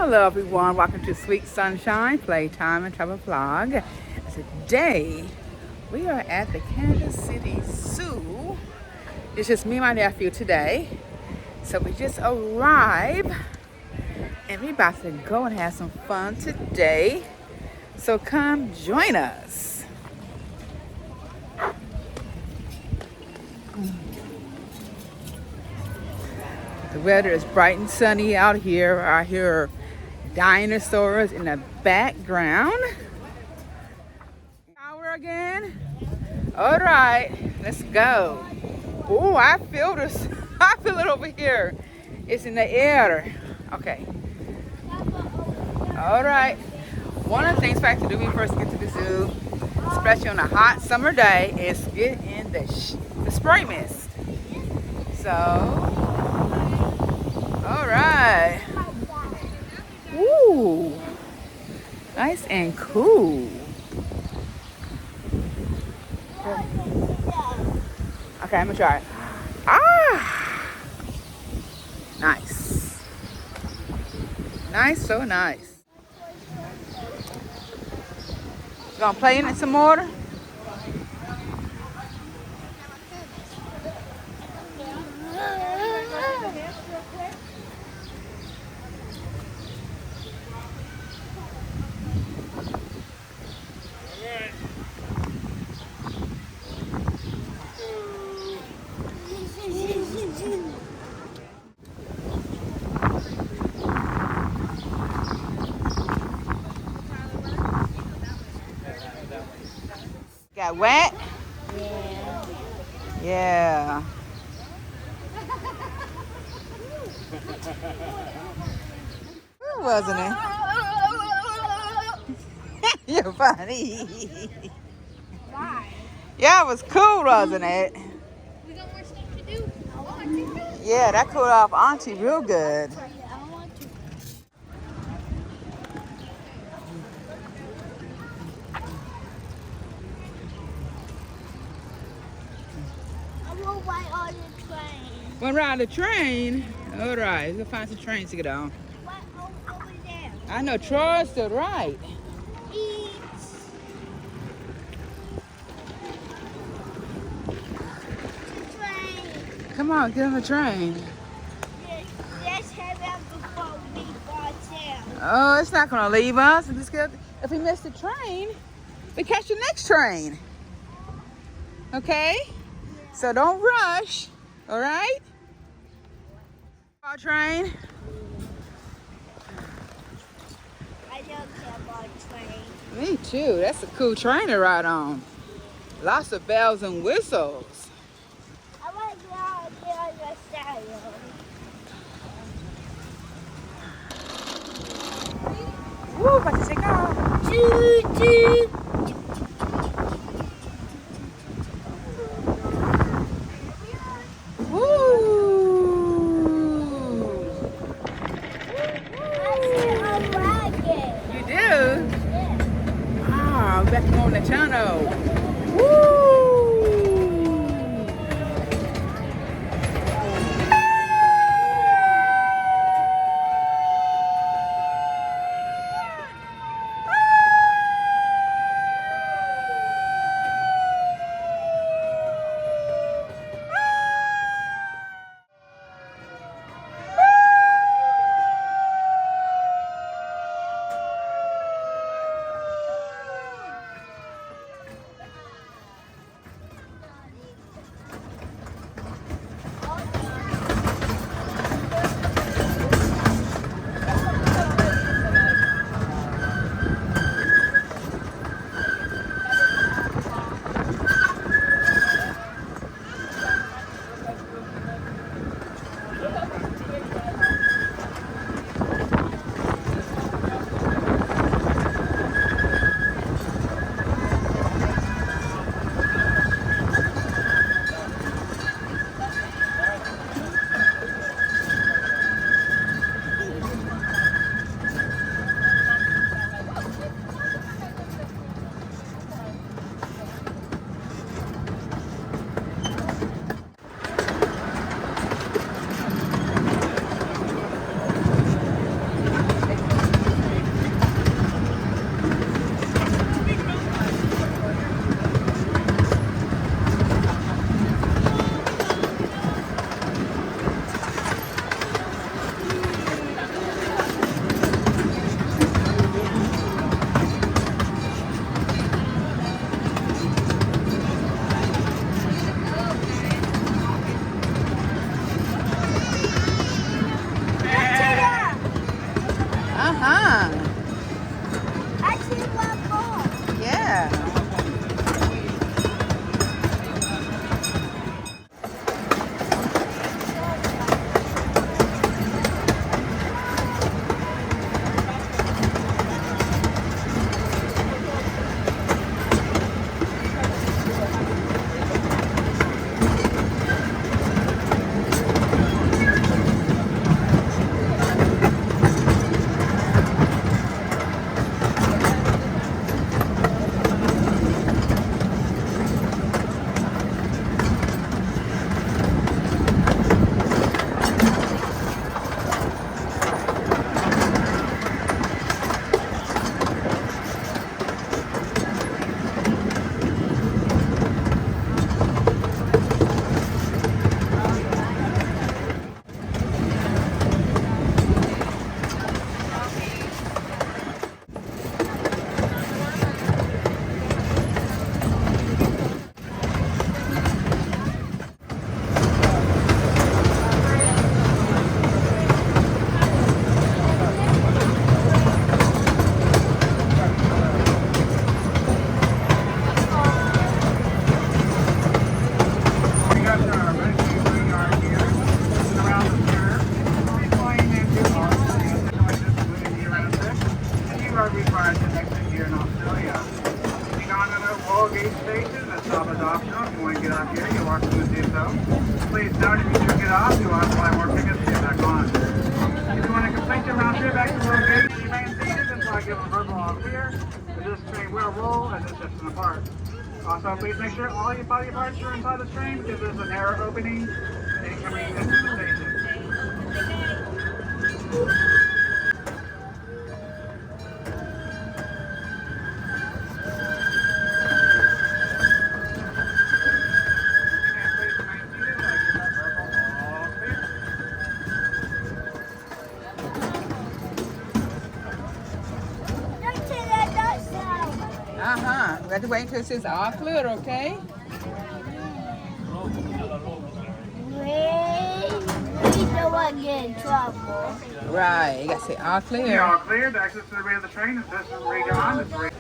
Hello everyone, welcome to Sweet Sunshine Playtime and Travel Vlog. Today we are at the Kansas City Zoo. It's just me and my nephew today. So we just arrived and we're about to go and have some fun today. So come join us. The weather is bright and sunny out here. I hear dinosaurs in the background. Power again. All right, let's go. Oh, I feel this. I feel it over here. It's in the air. Okay. All right. One of the things we have to do when we first get to the zoo, especially on a hot summer day, is get in the spray mist. So, all right. Ooh, nice and cool. Okay, I'm gonna try it. Ah, nice. Nice, so nice. You gonna play in it some more? Got wet? Yeah. Who wasn't it? You're funny. Why? Yeah, it was cool, wasn't it? We got more stuff to do. I want to. Yeah, that cooled off Auntie real good. I want to. I want to ride on the train. Want to ride the train? All right, we're gonna find some trains to get on. What over there? I know Troy's to the right. Eat. The train. Come on, get on the train. Let's head out before we go down. Oh, it's not gonna leave us. If we miss the train, we catch the next train. Okay? So don't rush. All right? Our train. I don't care about train. Me too. That's a cool train to ride on. Lots of bells and whistles. I want to go on the other side. Woo, about to take off. Choo choo. Back on the channel. Woo! please note if you do get off, you'll have to buy more tickets to get back on. If you want to complete your round trip back to the location, you remain seated until I give a verbal all clear. This train will roll as it shifts in the park. Also, please make sure all your body parts are inside the train because there's a narrow opening and you can reach into the station. We have to wait until it says all clear, okay? We don't want to get in trouble. Right, you got to say all clear. You're all clear. The exit to the rear of the train is this is Regon. It's Regon.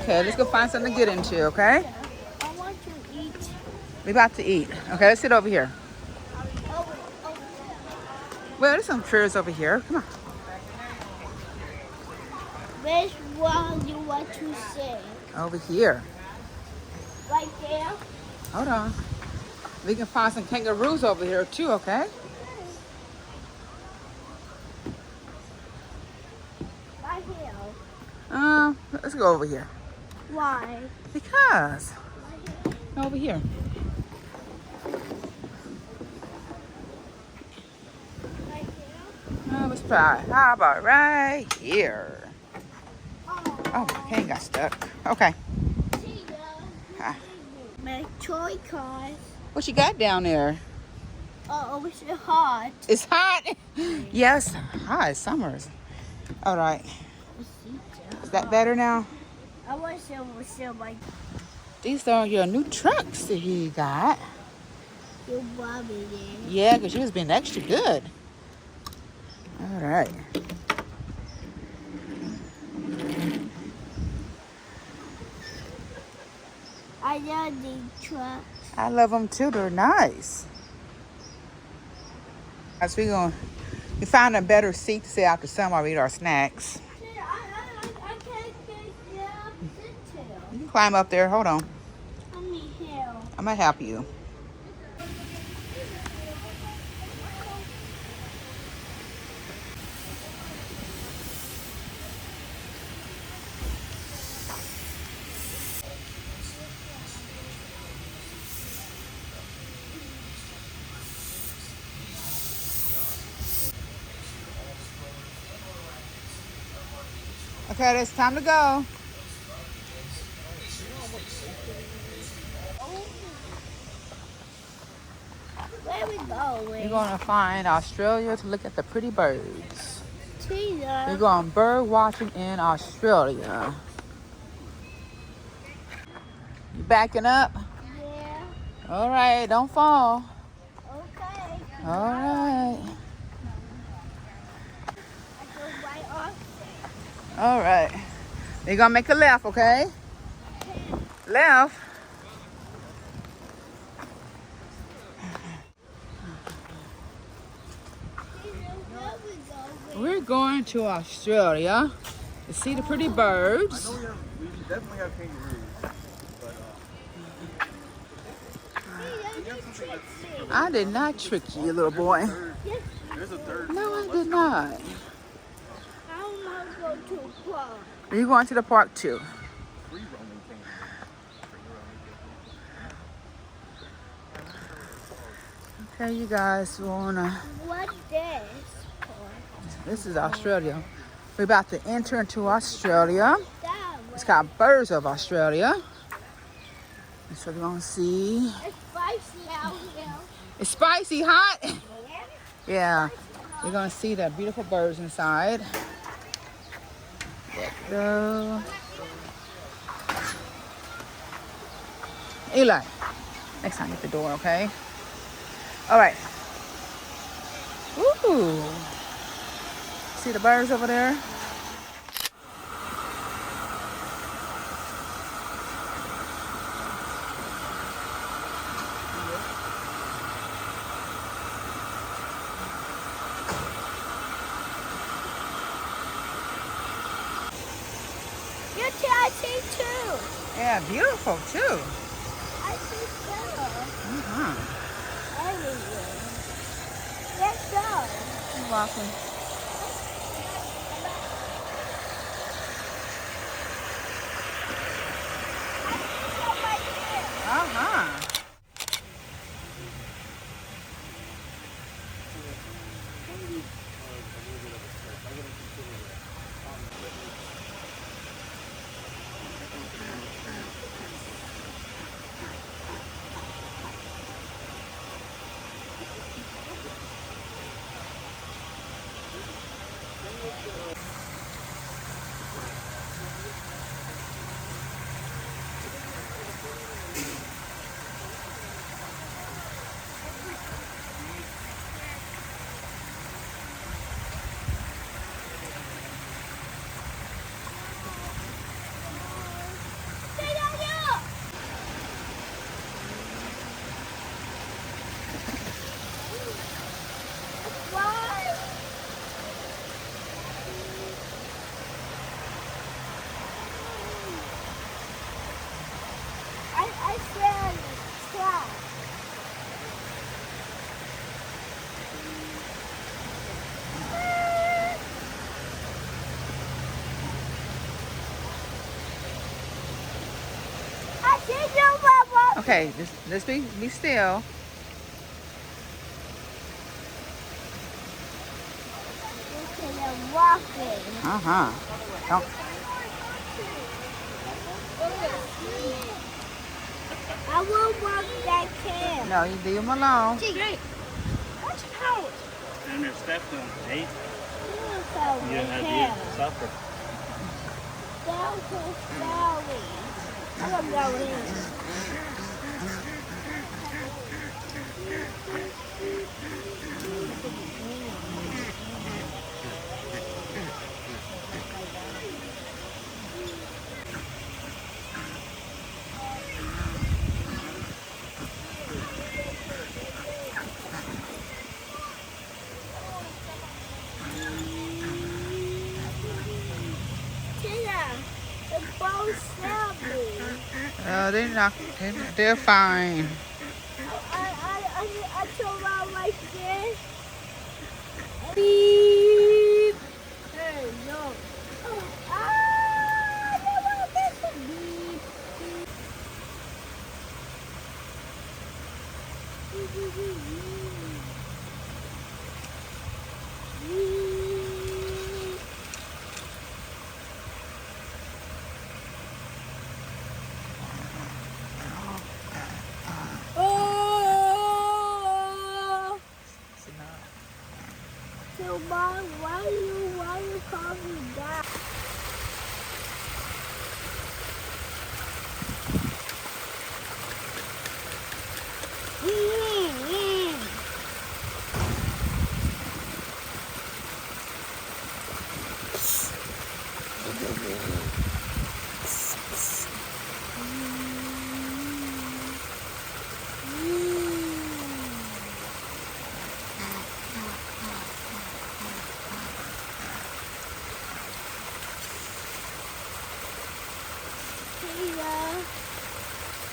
Okay, let's go find something to get into, okay? I want to eat. We're about to eat. Okay, let's sit over here. Well, there's some chairs over here. Come on. Which one you want to sit? Over here. Right there? Hold on. We can find some kangaroos over here too, okay? Right here. Let's go over here. Why? Because. Over here. Right here? Let's try. How about right here? Oh, the cane got stuck. Okay. Ah. My toy cars. What you got down there? Oh, it's hot. It's hot. Yes, hot. It's summers. All right. Is that better now? I want to show my These are your new trucks that he got. your Bobby there. Yeah, because you was being extra good. All right. I love these trucks. I love them too. They're nice. As we found a better seat to sit out the sun while we eat our snacks. I can't get down detail. You can climb up there. Hold on. I need help. I'm gonna help you. Okay, it's time to go. Where we going? We're gonna find Australia to look at the pretty birds. Tina. We're going bird watching in Australia. You backing up? Yeah. All right, don't fall. Okay. All right. I go right off. All right. We're gonna make a left, okay? Left. Tina, where we going? We're going to Australia to see the pretty birds. We definitely have kangaroos, but Tina, you tricked me. I did not trick you, little boy. there's a third. No, I did not. I don't want to go to a park. We're going to the park too. Free roaming kangaroos. Okay, you guys wanna. What this? This is Australia. We're about to enter into Australia. That It's got birds of Australia. And so we're gonna see. It's spicy out here. It's spicy, hot. Yeah. Yeah. We're gonna see the beautiful birds inside. Let's go. Eli, next time get the door, okay? All right. Ooh. See the birds over there? too. Yeah, beautiful too. I see Stella everywhere. Let's go. You're welcome. Uh-huh. I said try. I did know what. Okay, just be still. I'm walking. Uh-huh. Don't. I won't walk that can. No, you leave them alone. Jake, watch out. And your steps on 8. You Supper. Down to Sally. I'm gonna go in. Tina, the boat smelled me. They're not. They're fine. I told her like this. Beep. Hey, no. They want this to beep. Oh! So, Mom, why you call me that?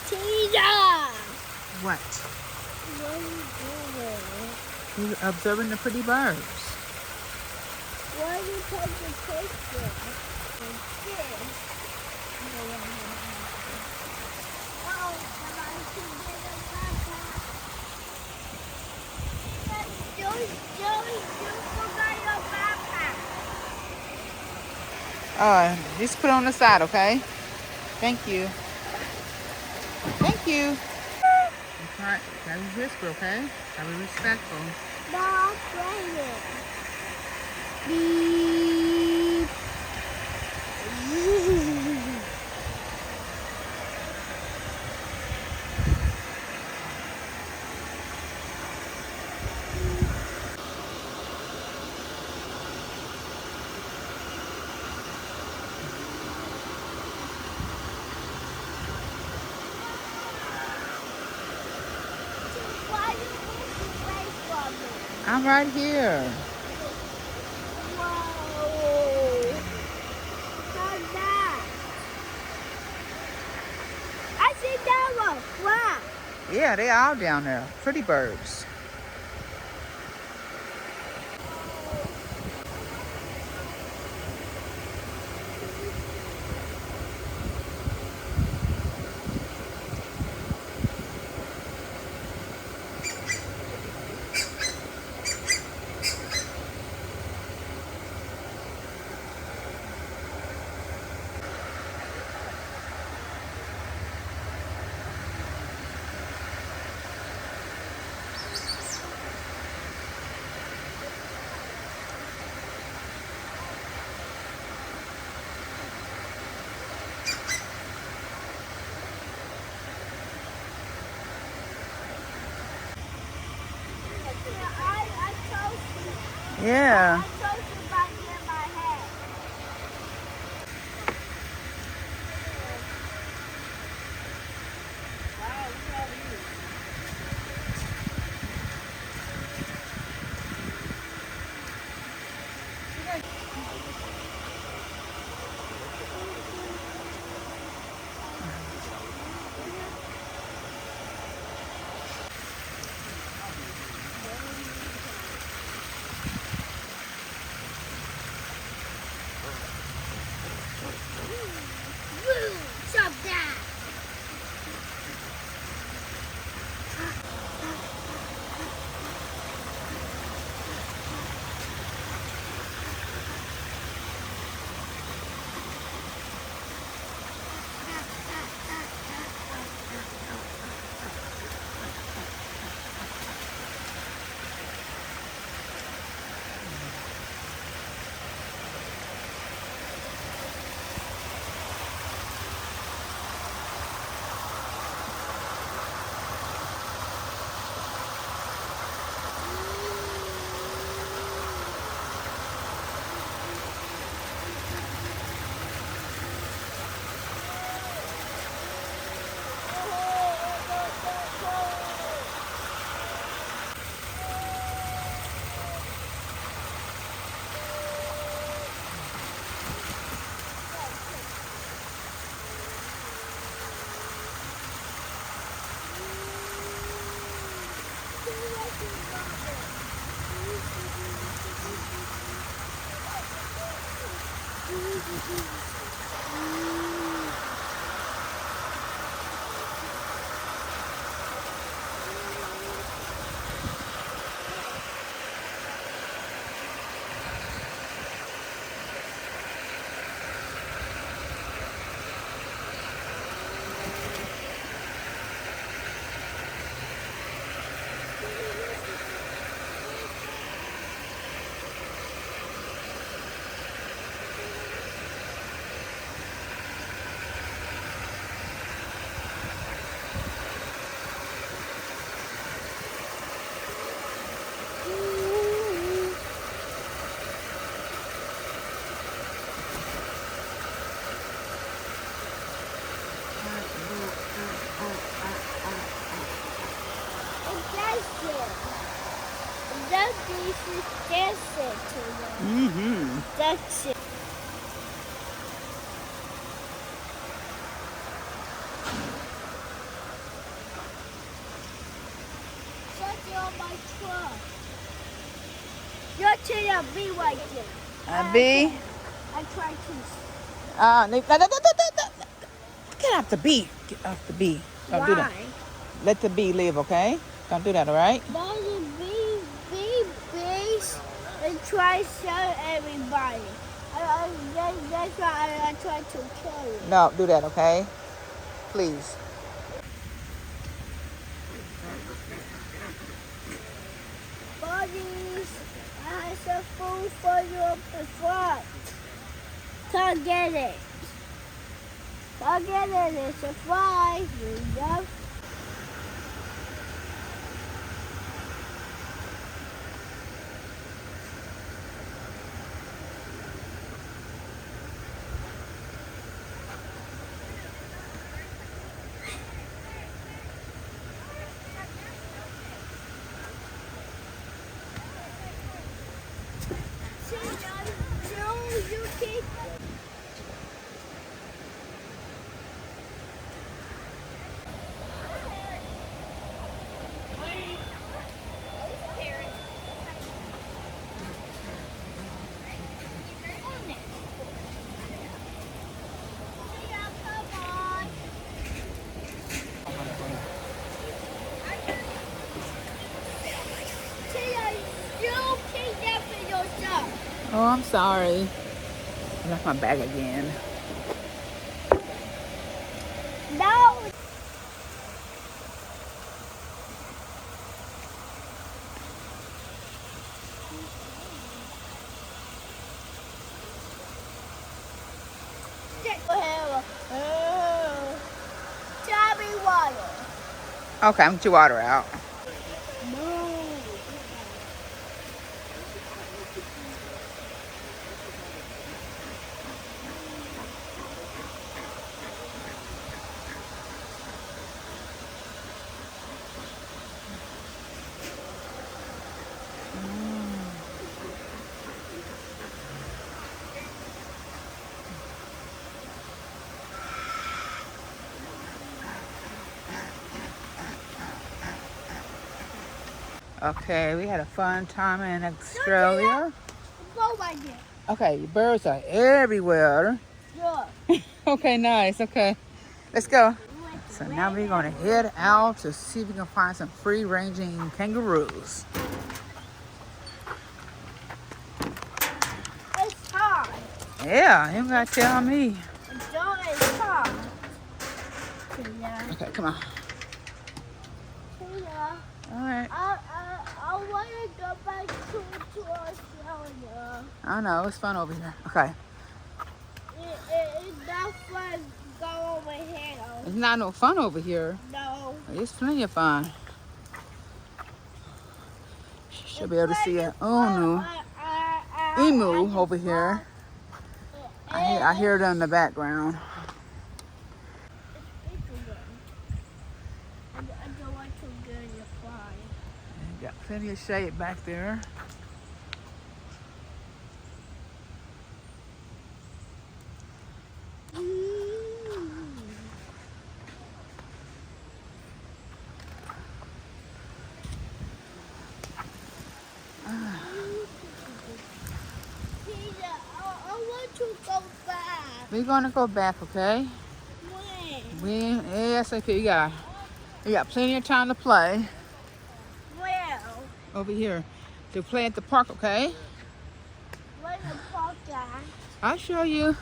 Tina! What? What are you doing? You're observing the pretty birds. Why do you take the picture? Oh, but I can get a backpack. Joey, you forgot your backpack. Just put it on the side, okay? Thank you. Thank you. Gotta be whisper, okay? Gotta be respectful. No, I'm playing. Beep. Why you move away from me? I'm right here. Whoa. How's that? Yeah, they all down there. Pretty birds. I told you. Yeah. I told you about near my head. Woo! Stop that! That piece is dancing to them. Mm-hmm. That's it. Something on my truck. You're to the bee right there. A bee? I tried to. Get off the bee. Get off the bee. Don't do that. Why? Let the bee live, okay? Don't do that, all right? There's a bees and try to show everybody. That's why I tried to kill you. No, do that, okay? Please. Buddies, I have some food for you up the front. Come get it. Come get it. It's a fly. You know. Oh, I'm sorry. I left my bag again. No. Tell me water. Okay, I'm gonna get your water out. No. Okay, we had a fun time in Australia. Go right there. Okay, birds are everywhere. Yeah. Okay, nice. Okay, let's go. So now we're gonna head out to see if we can find some free-ranging kangaroos. It's hard. Yeah, you gotta tell me. It's hard. Yeah. Okay, come on. Yeah. All right. I want to go back to Australia. I know, it's fun over here. Okay. It's not fun to go over here. It's not no fun over here. No. It's plenty of fun. You should be able to see an emu over here. I hear it in the background. I don't want to go in the fly. Got plenty of shade back there. I want to go back. We're gonna go back, okay? When? ASAP. You got plenty of time to play Where? over here. To play at the park, okay? Where the park at? I'll show you.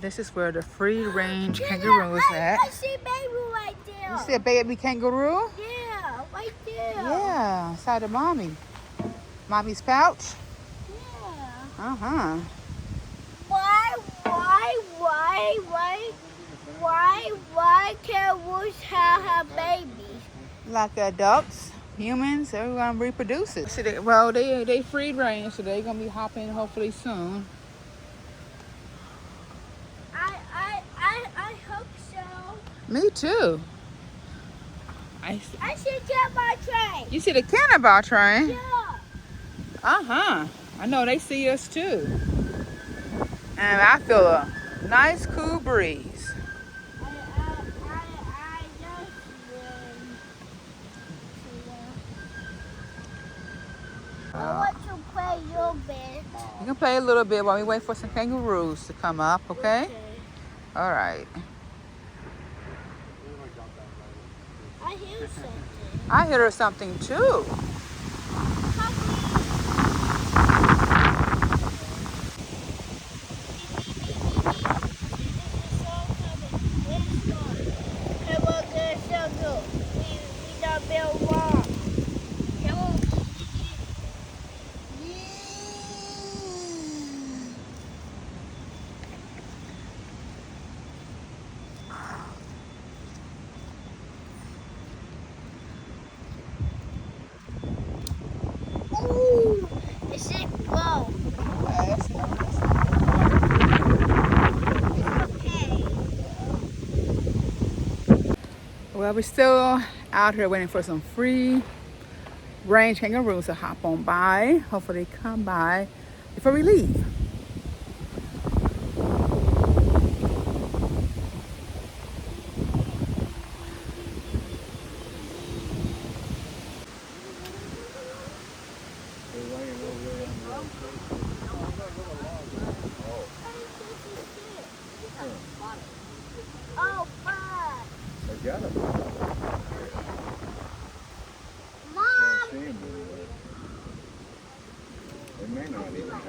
This is where the free-range kangaroo is at. I see baby right there. You see a baby kangaroo? Yeah, right there. Yeah, inside of mommy. Mommy's pouch? Yeah. Uh-huh. Why kangaroos have babies? Like adults, humans, they're gonna reproduce it. So they free range, so they're gonna be hopping hopefully soon. I hope so. Me too. I should get my train. You see the cannonball train? Yeah. Uh-huh. I know they see us too. And I feel a nice cool breeze. I just I want to play a little bit. You can play a little bit while we wait for some kangaroos to come up, okay? All right. I hear something. I hear something too. Ooh, is it low? Okay. Well, we're still out here waiting for some free range kangaroos to hop on by. Hopefully they come by before we leave. Oh, fuck. I got it. Mom! They may may not even have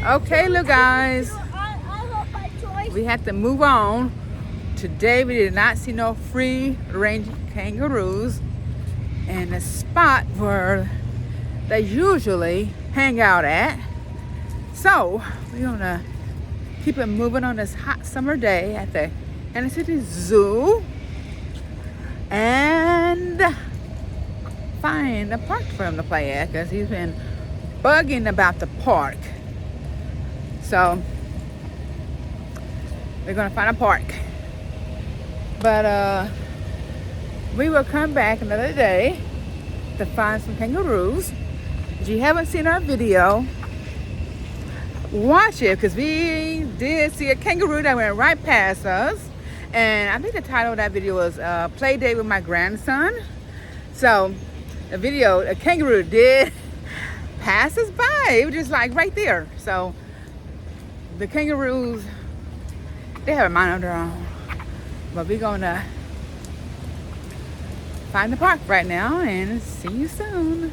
them Okay, look guys, I hope I choice. we had to move on. Today we did not see no free range kangaroos in the spot where they usually hang out at. So we're gonna keep it moving on this hot summer day at the Kansas City Zoo and find a park for him to play at, because he's been bugging about the park. So we're gonna find a park, but we will come back another day to find some kangaroos. If you haven't seen our video, watch it, because we did see a kangaroo that went right past us, and I think the title of that video was Play Date with My Grandson. So the video, a kangaroo did pass us by. It was just like right there. So the kangaroos, they have a mind of their own, but we're gonna find the park right now and see you soon.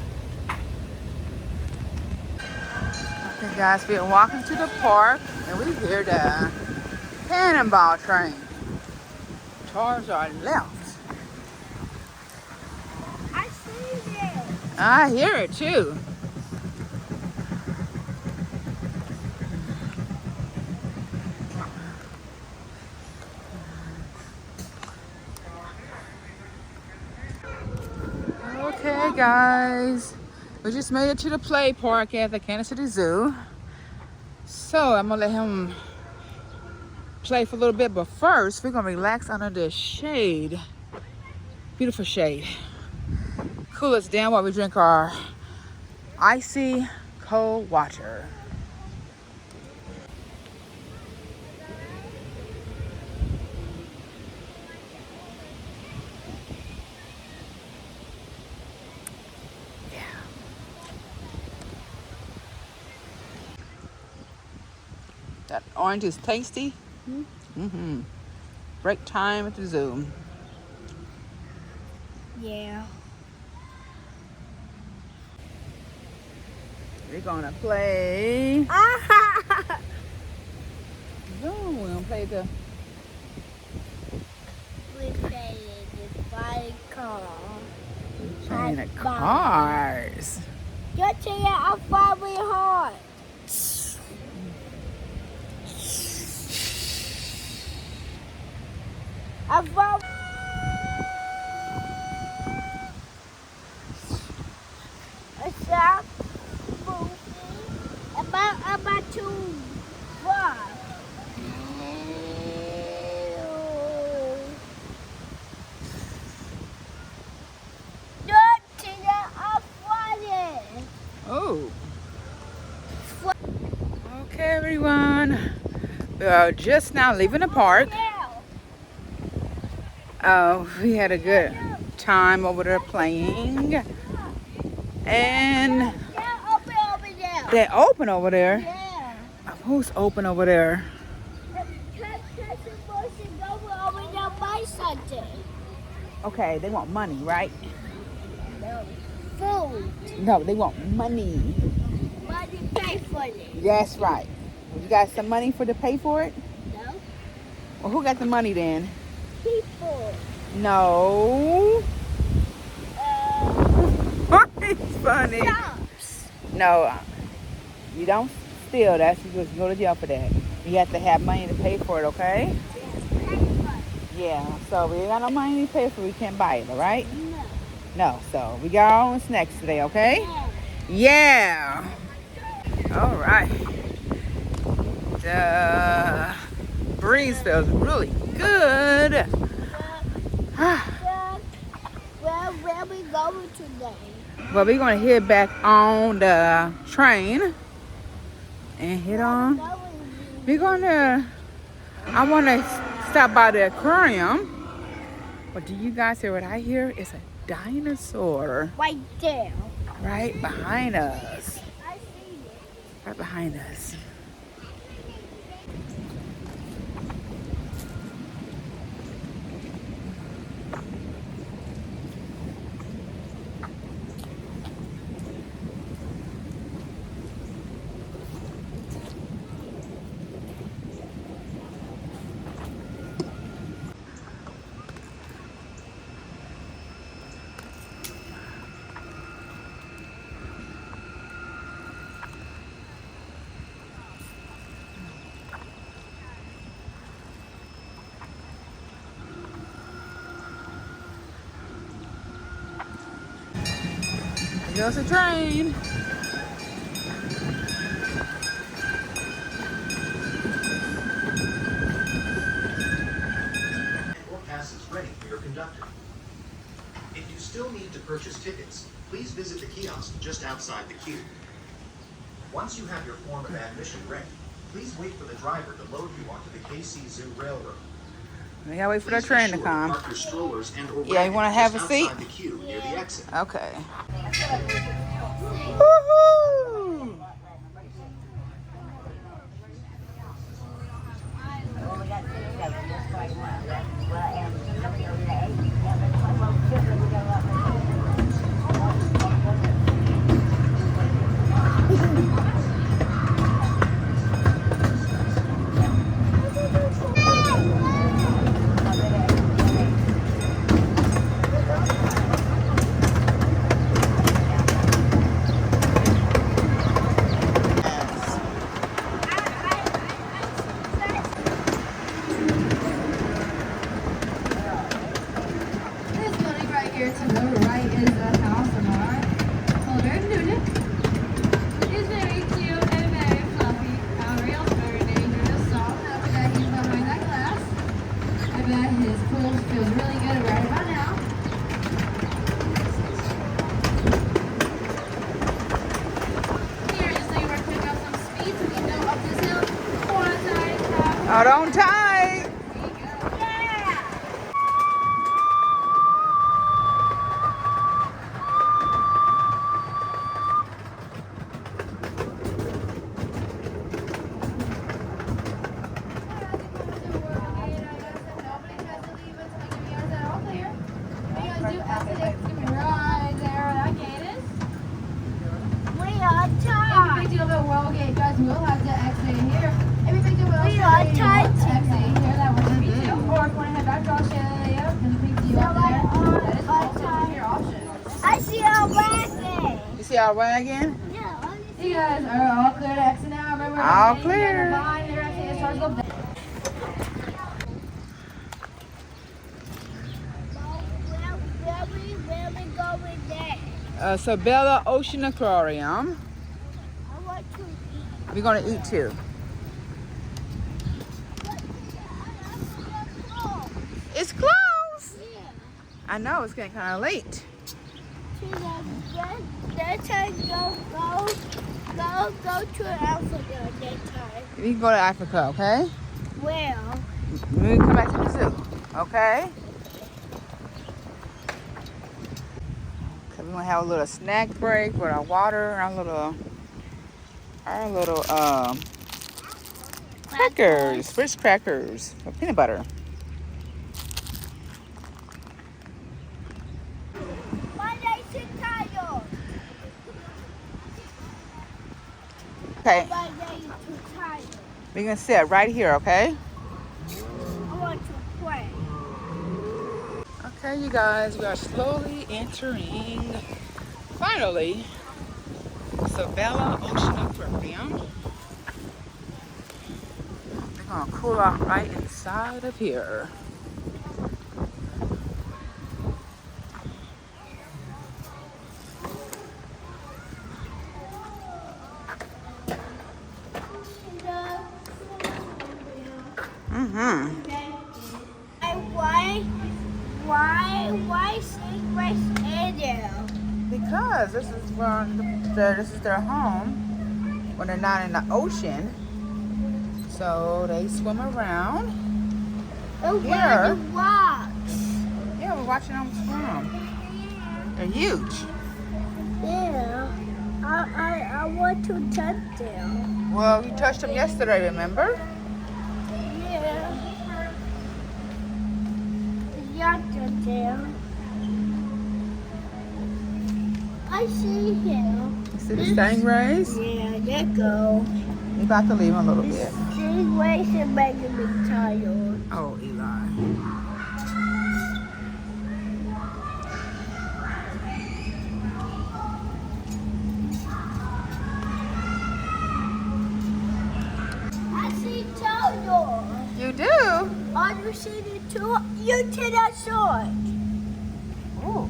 Okay guys, we're walking to the park and we hear the cannonball train towards our left. I see it. I hear it too. Okay guys, we just made it to the play park at the Kansas City Zoo. So I'm gonna let him play for a little bit, but first we're gonna relax under the shade. Beautiful shade. Cool us down while we drink our icy cold water. That orange is tasty. Mm-hmm. Break time at the zoo. Yeah. We're gonna play. Ah! We're gonna play the. We played the bike car. Playing the cars. You're taking out very hard. I'm from a shop movie about to walk. Don't take it off water. Oh. Okay, everyone. We are just now leaving the park. We had a good time over there playing. And They're open over there. they're open over there. Yeah. Who's open over there? That's supposed to go over there and buy something. Okay, they want money, right? No. Food. No, they want money. Money pay for it. That's right. You got some money for to pay for it? No. Well, who got the money then? People. No. It's funny. Shops. No, you don't steal. That's you just go to jail for that. You have to have money to pay for it, okay? Yeah. So we ain't got no money to pay for it. We can't buy it, all right? No. No. So we got our own snacks today, okay? Yeah. All right. The breeze feels really good. Where we going today? Well, we're gonna head back on the train and head on. We're gonna. I want to stop by the aquarium. But do you guys hear what I hear? It's a dinosaur Right there. right behind us. I see it. Right behind us. There's a train. Or passes ready for your conductor. If you still need to purchase tickets, please visit the kiosk just outside the queue. Once you have your form of admission ready, please wait for the driver to load you onto the KC Zoo Railroad. We gotta wait for Please that train be to sure come. park your strollers and or Yeah, you wanna wagons have just a seat? outside the queue near the exit. Okay. Woohoo! This building right here to the right is the house of our older student. He's very cute and very fluffy. Ariel's very dangerous, so I'm happy that he's behind that glass. I bet his pool feels really good right about now. Here, just so you were picking up some speed so we can go up this hill. One side, Hold on tight. there you go. We are tired. We are tired. I see a wagon. You see our wagon? Yeah, You guys are all clear to exit now. Remember, All everything clear. in the line, you're exiting as far as the Where we going next? Sobela Ocean Aquarium. I want to eat. We're gonna eat too. It's closed. Yeah. I know it's getting kind of late. That time go to Africa that time. We can go to Africa, okay? Well, When we come back to the zoo, okay? Okay, we're gonna have a little snack break with our water, our little crackers, Ritz crackers with peanut butter. my days are tired. Okay, My days too tired. we're gonna sit right here, okay? I want to play. Okay, you guys, we are slowly entering, finally, Sobela Ocean Aquarium. We're gonna cool off right inside of here. Mm-hmm. Why secrets in there? Because this is where this is their home when they're not in the ocean. So they swim around. And Here. where the rocks? Yeah, we're watching them swim. They're huge. Yeah. I want to touch them. Well, you touched them yesterday, remember? Yeah. Touch them. I see him. You see the stingrays? Yeah, there go. We're about to leave them a little This bit. stingrays are making me tired. Oh, Eli. I see turtles. You do? Oh, you see the two? You see that sword? Oh,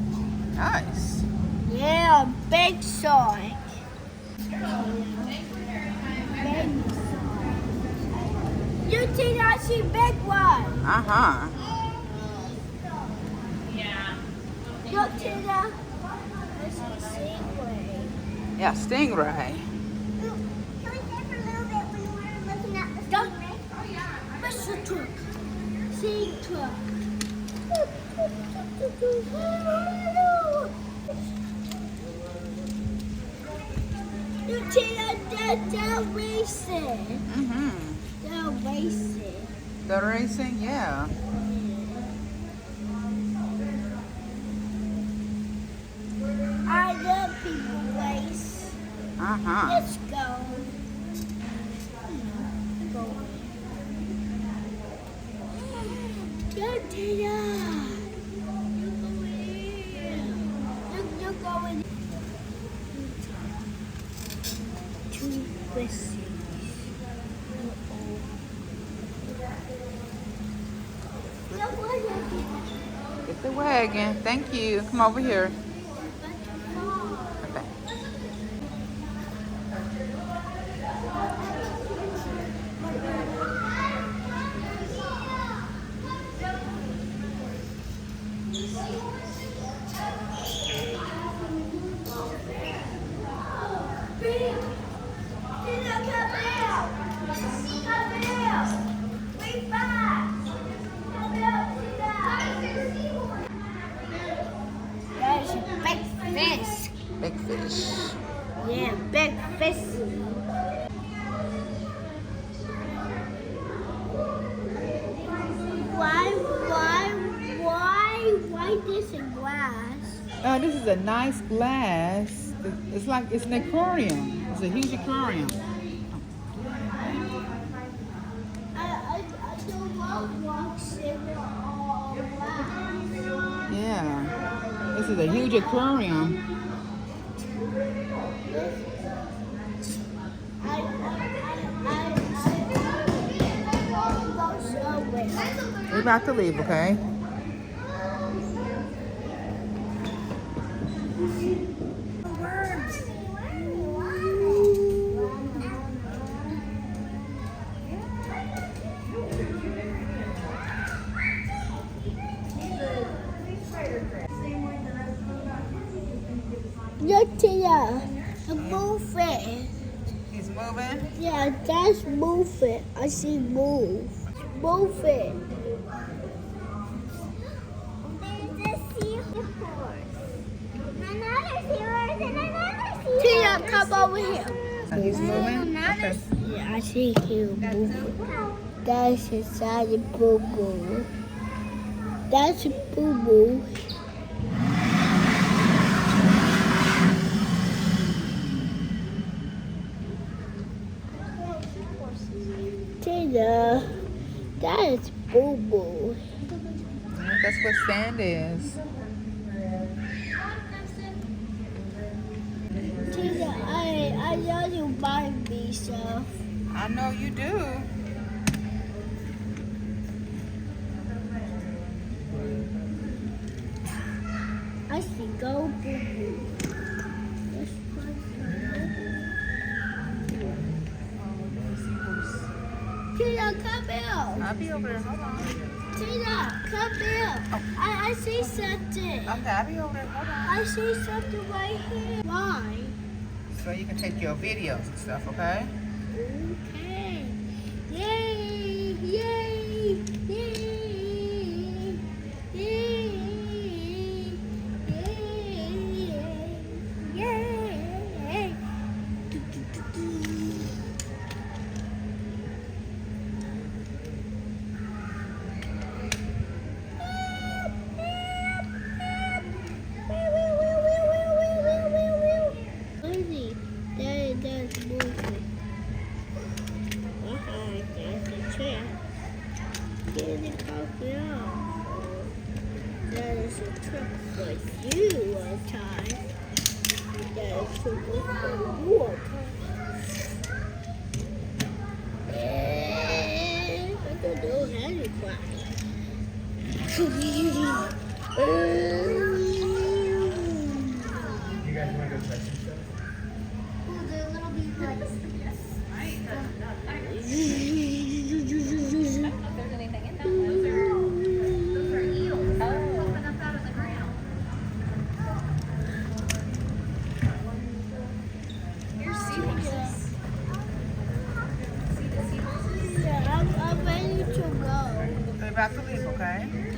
nice. Yeah, big shark. You see, I see big one. Uh-huh. Look to the. I see stingray. Yeah, stingray. Can we stay for a little bit when we're looking at the stingray? Oh yeah. What's the truck? Sea truck. You see that they're racing. Mm-hmm. They're racing. The racing, yeah. I love people race. Uh-huh. Let's go. Go, Tina. You're going to racing. Get the wagon. Thank you. Come over here. Okay. That is a big fish. Big fish. Yeah, big fish. Why this in glass? Oh, this is a nice glass. It's like it's an aquarium. It's a huge aquarium. I don't want rocks in all glass. Yeah. This is a huge aquarium. We're about to leave, okay? Look to the moving. He's moving. Yeah, that's moving. I see move. Moving. There's a seahorse. Another seahorse and another seahorse. Tina, come over here. So he's moving? Okay. Yeah, I see him moving. That's inside the boo boo. That's a boo boo. Tina, that is boo boo. That's what sand is. Tina, I know you buy me stuff. I know you do. I see go boo boo. Tina, come here. I'll be over there. Hold on. Tina, come here. Oh. I see something. Okay, I'll be over there. Hold on. I see something right here. Why? So you can take your videos and stuff, okay? Okay. Yay! Yay! Yay! Yay! Yay! Yay! Lizzie, that's moving. That's a chair. Get it coffee off. That is a trick for you one time. That is a trick for you one time. I don't know how to cry. You guys want to go check Yeah, I'm ready to go. They're about to leave, okay?